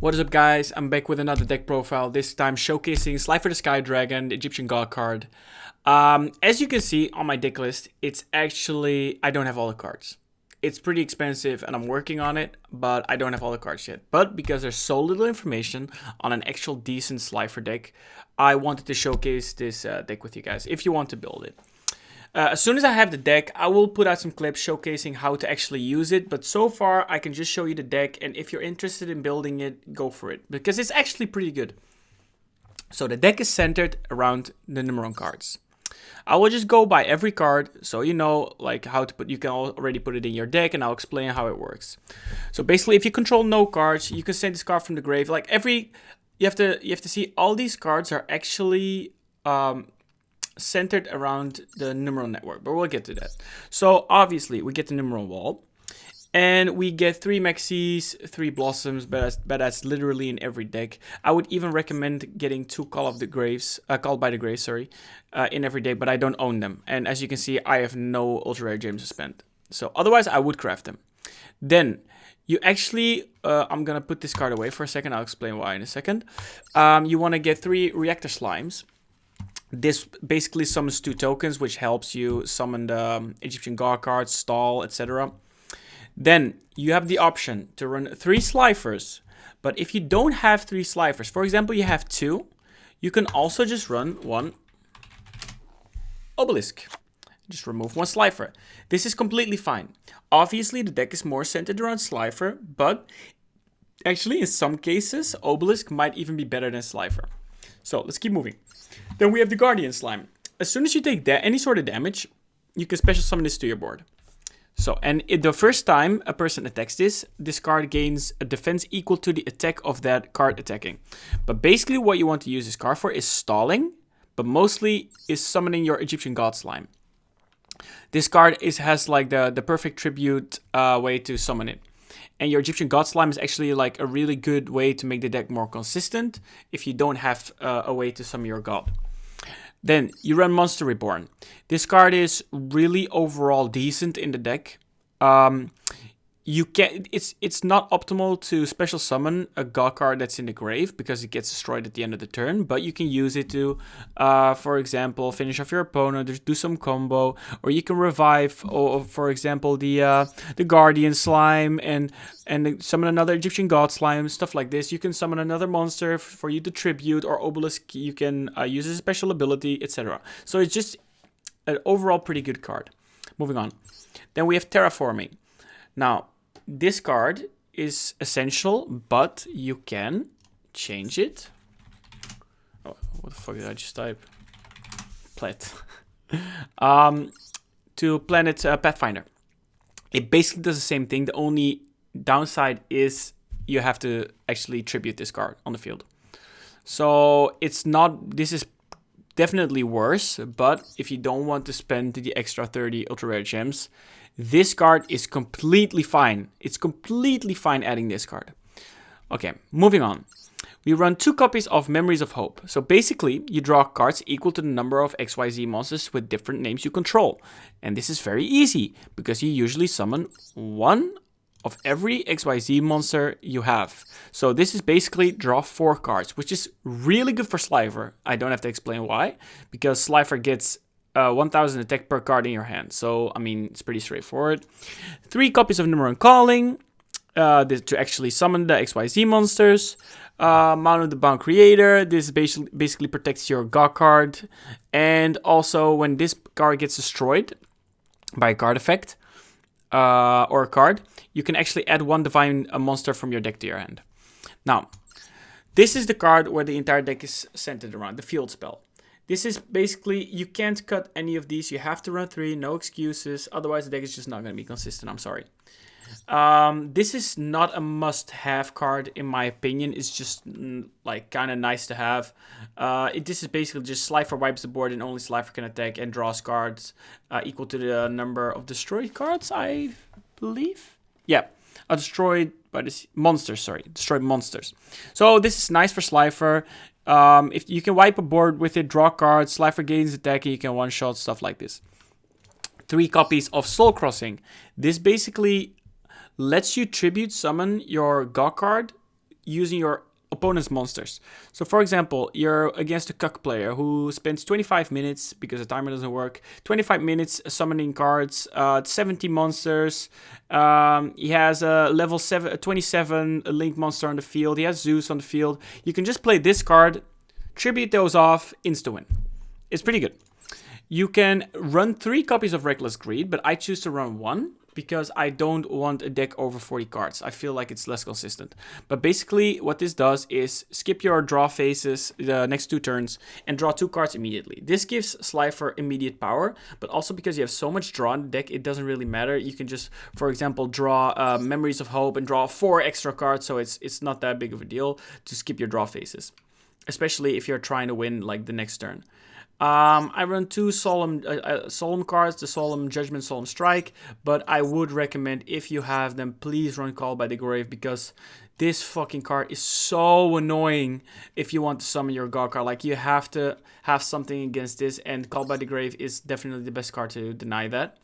What is up, guys? I'm back with another deck profile, this time showcasing Slifer the Sky Dragon, the Egyptian god card. As you can see on my deck list, it's actually, I don't have all the cards. It's pretty expensive and I'm working on it, but I don't have all the cards yet. But because there's so little information on an actual decent Slifer deck, I wanted to showcase this deck with you guys, if you want to build it. As soon as I have the deck, I will put out some clips showcasing how to actually use it. But so far, I can just show you the deck. And if you're interested in building it, go for it. Because it's actually pretty good. So the deck is centered around the Numeron cards. I will just go by every card. So you know like how to put, you can already put it in your deck. And I'll explain how it works. So basically, if you control no cards, you can send this card from the grave. Like you have to see all these cards are actually... centered around the Numeron Network, but we'll get to that. So obviously we get the Numeron Wall, and we get 3 Maxx's, 3 Blossoms, but that's literally in every deck. I would even recommend getting 2 Call by the Graves, in every deck, but I don't own them. And as you can see, I have no ultra rare gems to spend. So otherwise, I would craft them. Then you actually, I'm gonna put this card away for a second. I'll explain why in a second. You want to get 3 reactor slimes. This basically summons 2 tokens, which helps you summon the Egyptian god cards, stall, etc. Then you have the option to run 3 Slifers. But if you don't have 3 Slifers, for example, you have 2, you can also just run 1 obelisk. Just remove 1 Slifer. This is completely fine. Obviously, the deck is more centered around Slifer, but actually, in some cases, obelisk might even be better than Slifer. So let's keep moving. Then we have the Guardian Slime. As soon as you take any sort of damage, you can special summon this to your board. So, and the first time a person attacks this card gains a defense equal to the attack of that card attacking. But basically what you want to use this card for is stalling, but mostly is summoning your Egyptian god slime. This card has like the perfect tribute way to summon it. And your Egyptian god slime is actually like a really good way to make the deck more consistent if you don't have a way to summon your god. Then you run Monster Reborn. This card is really overall decent in the deck. It's not optimal to special summon a god card that's in the grave because it gets destroyed at the end of the turn, but you can use it to, for example, finish off your opponent, do some combo, or you can revive, or for example, the Guardian Slime and summon another Egyptian god slime, stuff like this. You can summon another monster for you to tribute, or obelisk you can use as a special ability, etc. So it's just an overall pretty good card. Moving on. Then we have Terraforming. Now, this card is essential, but you can change it. Oh, what the fuck did I just type? Plat. To Planet Pathfinder. It basically does the same thing. The only downside is you have to actually tribute this card on the field. So it's not, this is definitely worse, but if you don't want to spend the extra 30 ultra rare gems, this card is completely fine. It's completely fine adding this card. Okay, moving on. We run 2 copies of Memories of Hope. So basically, you draw cards equal to the number of XYZ monsters with different names you control. And this is very easy, because you usually summon 1 of every XYZ monster you have. So this is basically draw 4 cards, which is really good for Slifer. I don't have to explain why, because Slifer gets 1000 attack per card in your hand. So, I mean, it's pretty straightforward. 3 copies of Numeron Calling to actually summon the XYZ monsters. Mound of the Bound Creator. This basically protects your god card. And also, when this card gets destroyed by a card effect or a card, you can actually add 1 divine monster from your deck to your hand. Now, this is the card where the entire deck is centered around, the field spell. This is basically, you can't cut any of these. You have to run 3, no excuses. Otherwise, the deck is just not going to be consistent. I'm sorry. This is not a must-have card, in my opinion. It's just like kind of nice to have. This is basically just Slifer wipes the board and only Slifer can attack and draws cards equal to the number of destroyed cards, I believe. Yeah, destroyed by this monsters. Sorry, destroyed monsters. So this is nice for Slifer. If you can wipe a board with it, draw cards, Slifer gains attack, and you can one-shot, stuff like this. 3 copies of Soul Crossing. This basically lets you tribute summon your god card using your opponent's monsters. So for example, you're against a cuck player who spends 25 minutes, because the timer doesn't work, 25 minutes summoning cards, 70 monsters. He has a level 27 link monster on the field. He has Zeus on the field. You can just play this card, tribute those off, insta-win. It's pretty good. You can run 3 copies of Reckless Greed, but I choose to run 1 because I don't want a deck over 40 cards. I feel like it's less consistent. But basically what this does is skip your draw phases the next 2 turns and draw 2 cards immediately. This gives Slifer immediate power, but also because you have so much draw in the deck, it doesn't really matter. You can just, for example, draw Memories of Hope and draw 4 extra cards, so it's not that big of a deal to skip your draw phases, especially if you're trying to win like the next turn. I run 2 solemn cards, the solemn judgement, solemn strike, but I would recommend, if you have them, please run Call by the Grave, because this fucking card is so annoying if you want to summon your god card. Like, you have to have something against this, and Call by the Grave is definitely the best card to deny that.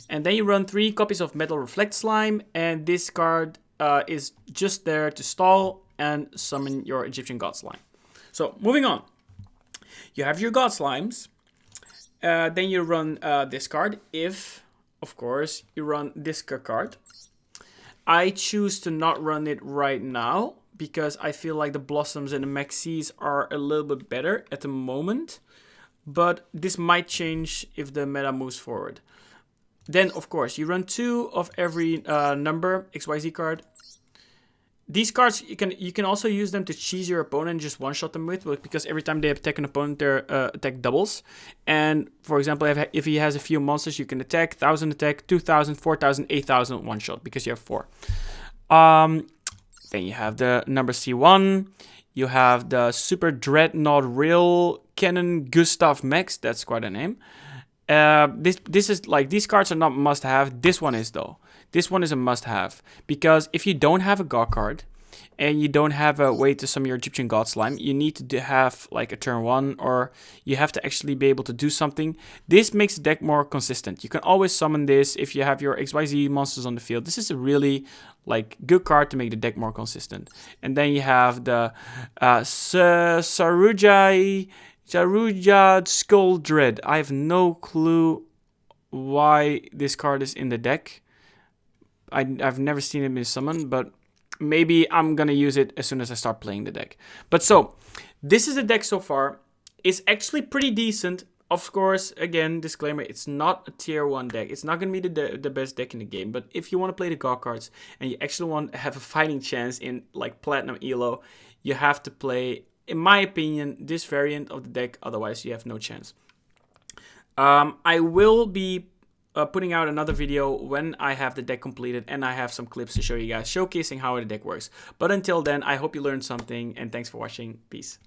And then you run 3 copies of Metal Reflect Slime, and this card is just there to stall and summon your Egyptian God Slime. So, moving on. You have your God Slimes, then you run this card, if, of course, you run this card. I choose to not run it right now, because I feel like the Blossoms and the Maxx are a little bit better at the moment, but this might change if the meta moves forward. Then, of course, you run 2 of every number XYZ card. These cards, you can also use them to cheese your opponent and just one-shot them with, because every time they attack an opponent, their attack doubles. And, for example, if he has a few monsters, you can attack, 1,000 attack, 2,000, 4,000, 8,000 one-shot, because you have 4. Then you have the number C1. You have the Super Dreadnought Real Cannon Gustav Maxx. That's quite a name. This is like, these cards are not must-have. This one is, though. This one is a must-have, because if you don't have a God card and you don't have a way to summon your Egyptian God Slime, you need to have like a turn 1, or you have to actually be able to do something. This makes the deck more consistent. You can always summon this if you have your XYZ monsters on the field. This is a really like good card to make the deck more consistent. And then you have the Saruja Skull Dread. I have no clue why this card is in the deck. I've never seen it be summoned, but maybe I'm going to use it as soon as I start playing the deck. But so, this is the deck so far. It's actually pretty decent. Of course, again, disclaimer, it's not a tier 1 deck. It's not going to be the best deck in the game. But if you want to play the God cards and you actually want to have a fighting chance in like Platinum Elo, you have to play, in my opinion, this variant of the deck. Otherwise, you have no chance. I will be putting out another video when I have the deck completed and I have some clips to show you guys showcasing how the deck works. But until then, I hope you learned something, and thanks for watching. Peace.